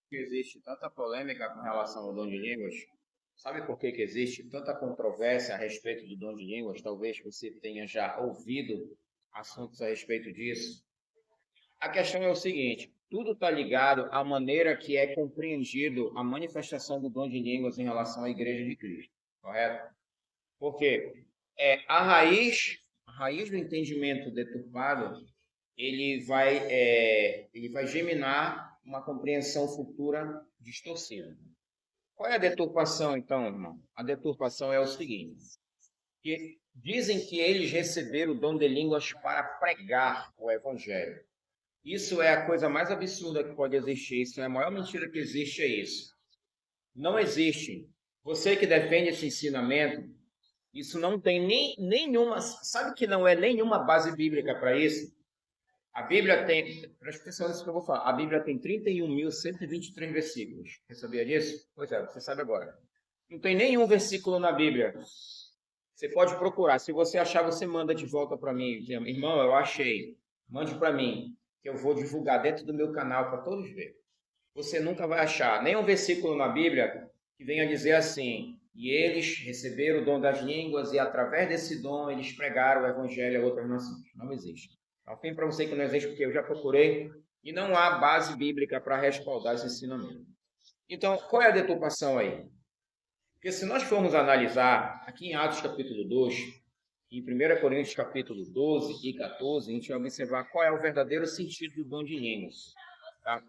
Que existe tanta polêmica com relação ao dom de línguas? Sabe por que existe tanta controvérsia a respeito do dom de línguas? Talvez você tenha já ouvido assuntos a respeito disso. A questão é o seguinte: tudo está ligado à maneira que é compreendido a manifestação do dom de línguas em relação à Igreja de Cristo, correto? Porque a raiz do entendimento deturpado, ele vai geminar uma compreensão futura distorcida. Qual é a deturpação, então, irmão? A deturpação é o seguinte: que dizem que eles receberam o dom de línguas para pregar o evangelho. Isso é a coisa mais absurda que pode existir. Isso é a maior mentira que existe, é isso. Não existe. Você que defende esse ensinamento, isso não tem nenhuma... Sabe que não é nenhuma base bíblica para isso? A Bíblia tem... Presta atenção nisso que eu vou falar. A Bíblia tem 31.123 versículos. Você sabia disso? Pois é, você sabe agora. Não tem nenhum versículo na Bíblia. Você pode procurar. Se você achar, você manda de volta para mim. Irmão, eu achei. Mande para mim, que eu vou divulgar dentro do meu canal para todos verem. Você nunca vai achar nenhum versículo na Bíblia que venha dizer assim: e eles receberam o dom das línguas e através desse dom eles pregaram o evangelho a outras nações. Não existe. Afim para você que não existe, porque eu já procurei e não há base bíblica para respaldar esse ensinamento. Então, qual é a deturpação aí? Porque se nós formos analisar aqui em Atos capítulo 2, em 1 Coríntios capítulo 12 e 14, a gente vai observar qual é o verdadeiro sentido do dom de línguas. Tá?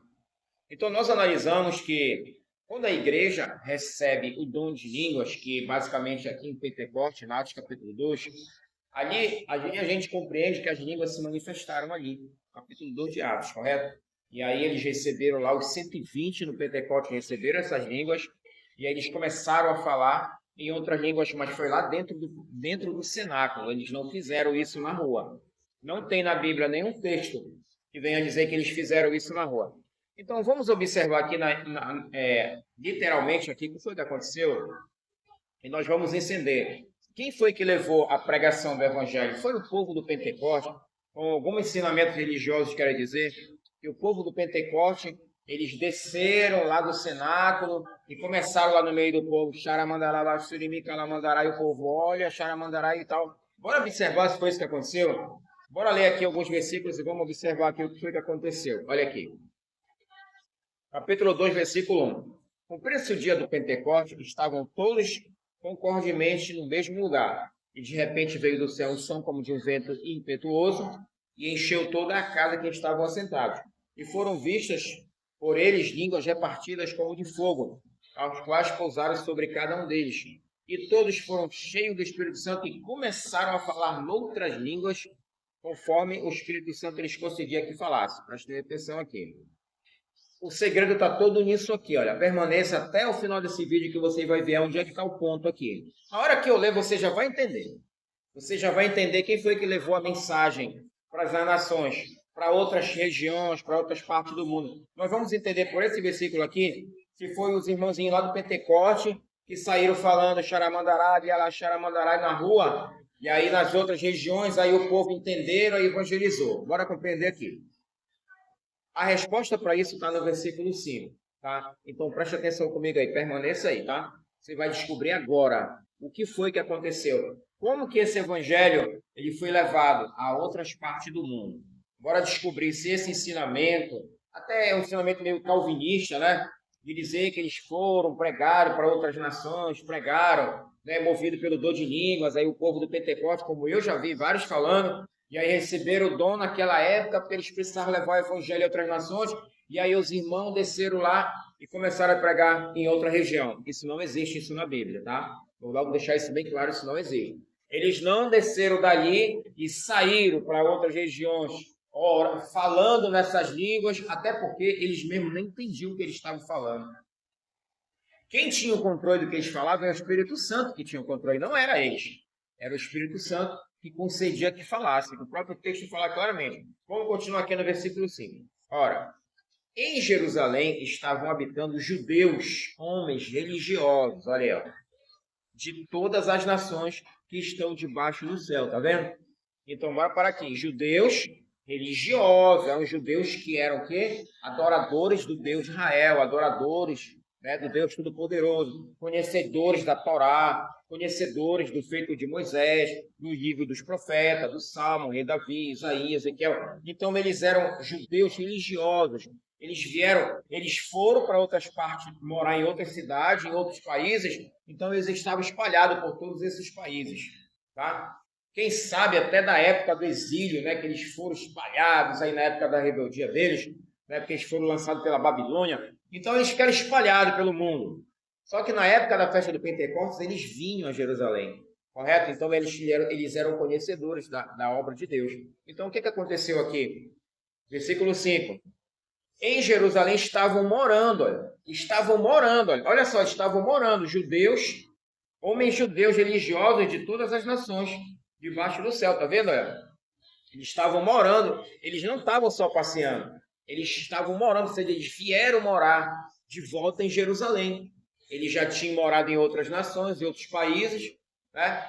Então, nós analisamos que quando a igreja recebe o dom de línguas, que basicamente aqui em Pentecostes, em Atos capítulo 2, ali a gente compreende que as línguas se manifestaram ali, capítulo 2 de Atos, correto? E aí eles receberam lá os 120 no Pentecostes, receberam essas línguas, e aí eles começaram a falar em outras línguas, mas foi lá dentro do cenáculo, eles não fizeram isso na rua. Não tem na Bíblia nenhum texto que venha dizer que eles fizeram isso na rua. Então, vamos observar aqui, literalmente, aqui, o que foi que aconteceu, e nós vamos entender. Quem foi que levou a pregação do Evangelho? Foi o povo do Pentecostes, com algum ensinamento religioso, quer dizer, que o povo do Pentecostes, eles desceram lá do cenáculo e começaram lá no meio do povo, xaramandará, surimica, e o povo olha, xaramandará e tal. Bora observar se foi isso que aconteceu? Bora ler aqui alguns versículos e vamos observar aqui o que foi que aconteceu. Olha aqui. Capítulo 2, versículo 1. Cumprindo-se o dia do Pentecostes, estavam todos concordemente no mesmo lugar. E de repente veio do céu um som como de um vento impetuoso e encheu toda a casa que estavam assentados. E foram vistas por eles línguas repartidas como de fogo, aos quais pousaram sobre cada um deles. E todos foram cheios do Espírito Santo e começaram a falar noutras línguas, conforme o Espírito Santo lhes concedia que falasse. Preste atenção aqui. O segredo está todo nisso aqui, olha. Permaneça até o final desse vídeo que você vai ver onde é que está o ponto aqui. A hora que eu ler, você já vai entender. Você já vai entender quem foi que levou a mensagem para as nações, para outras regiões, para outras partes do mundo. Nós vamos entender por esse versículo aqui, se foi os irmãozinhos lá do Pentecoste que saíram falando xaramandará, xaramandará na rua, e aí nas outras regiões, aí o povo entenderam e evangelizou. Bora compreender aqui. A resposta para isso está no versículo 5, tá? Então, preste atenção comigo aí, permaneça aí, tá? Você vai descobrir agora o que foi que aconteceu. Como que esse evangelho ele foi levado a outras partes do mundo. Bora descobrir se esse ensinamento, até é um ensinamento meio calvinista, né? De dizer que eles foram, pregaram para outras nações, pregaram, né? Movido pelo dom de línguas, aí o povo do Pentecostes, como eu já vi vários falando, e aí receberam o dom naquela época, porque eles precisavam levar o evangelho a outras nações, e aí os irmãos desceram lá e começaram a pregar em outra região. Isso não existe, isso na Bíblia, tá? Vou logo deixar isso bem claro, isso não existe. Eles não desceram dali e saíram para outras regiões, falando nessas línguas, até porque eles mesmos nem entendiam o que eles estavam falando. Quem tinha o controle do que eles falavam era o Espírito Santo que tinha o controle, não era eles. Era o Espírito Santo que concedia que falasse. O próprio texto fala claramente. Vamos continuar aqui no versículo 5. Ora, em Jerusalém estavam habitando judeus, homens religiosos, olha aí, ó, de todas as nações que estão debaixo do céu, tá vendo? Então, bora para aqui. Judeus religiosos, eram judeus que eram o quê? Adoradores do Deus de Israel, adoradores, né, do Deus Todo-Poderoso, conhecedores da Torá, conhecedores do feito de Moisés, do livro dos profetas, do Salmo, rei Davi, Isaías, Ezequiel. Então eles eram judeus religiosos. Eles foram para outras partes, morar em outras cidades, em outros países, então eles estavam espalhados por todos esses países, tá? Quem sabe até da época do exílio, né, que eles foram espalhados aí na época da rebeldia deles, né, porque eles foram lançados pela Babilônia, então eles ficaram espalhados pelo mundo. Só que na época da festa do Pentecostes, eles vinham a Jerusalém, correto? Então eles eram conhecedores da obra de Deus. Então o que aconteceu aqui? Versículo 5. Em Jerusalém estavam morando, olha só, estavam morando judeus, homens judeus religiosos de todas as nações, debaixo do céu, tá vendo? Olha? Eles estavam morando, eles não estavam só passeando, eles estavam morando, ou seja, eles vieram morar de volta em Jerusalém. Eles já tinham morado em outras nações, em outros países, né?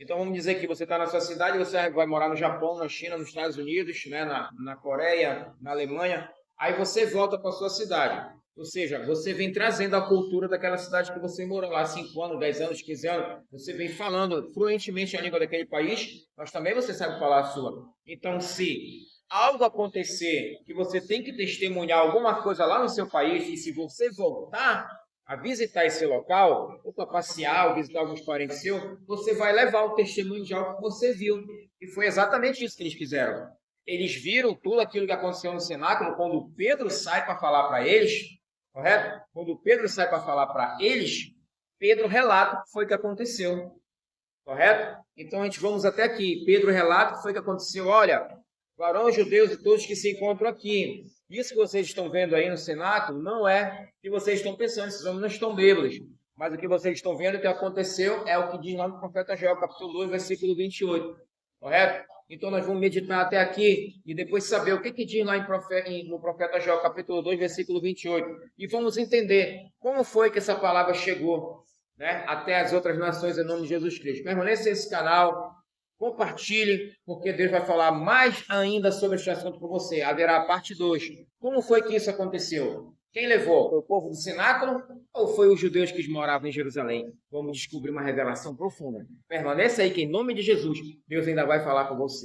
Então vamos dizer que você está na sua cidade, você vai morar no Japão, na China, nos Estados Unidos, né? na Coreia, na Alemanha. Aí você volta para a sua cidade. Ou seja, você vem trazendo a cultura daquela cidade que você morou lá 5 anos, 10 anos, 15 anos. Você vem falando fluentemente a língua daquele país, mas também você sabe falar a sua. Então, se algo acontecer que você tem que testemunhar alguma coisa lá no seu país, e se você voltar a visitar esse local, ou para passear, ou visitar alguns parentes seus, você vai levar o testemunho de algo que você viu. E foi exatamente isso que eles fizeram. Eles viram tudo aquilo que aconteceu no cenáculo quando Pedro sai para falar para eles, correto? Quando Pedro sai para falar para eles, Pedro relata o que foi que aconteceu, correto? Então a gente vamos até aqui. Pedro relata o que foi que aconteceu. Olha, varões judeus e todos que se encontram aqui. Isso que vocês estão vendo aí no cenáculo não é o que vocês estão pensando. Esses homens não estão bêbados. Mas o que vocês estão vendo, o que aconteceu, é o que diz lá no profeta Joel, capítulo 2, versículo 28. Correto? Então nós vamos meditar até aqui e depois saber o que diz lá no profeta Joel, capítulo 2, versículo 28. E vamos entender como foi que essa palavra chegou, né, até as outras nações em nome de Jesus Cristo. Permaneça nesse canal, compartilhe, porque Deus vai falar mais ainda sobre este assunto com você. Haverá a parte 2. Como foi que isso aconteceu? Quem levou? Foi o povo do cenáculo ou foi os judeus que moravam em Jerusalém? Vamos descobrir uma revelação profunda. Permaneça aí que em nome de Jesus, Deus ainda vai falar com você.